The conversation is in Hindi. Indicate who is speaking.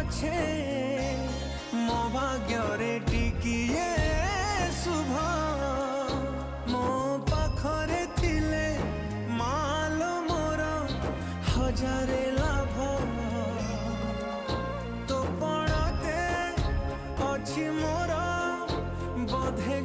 Speaker 1: पछे मो भाग्य टिकिए शुभ मो पाखरे थिले मालो मोर हजारे लाभ तो पणते अच्छी मोर बोधे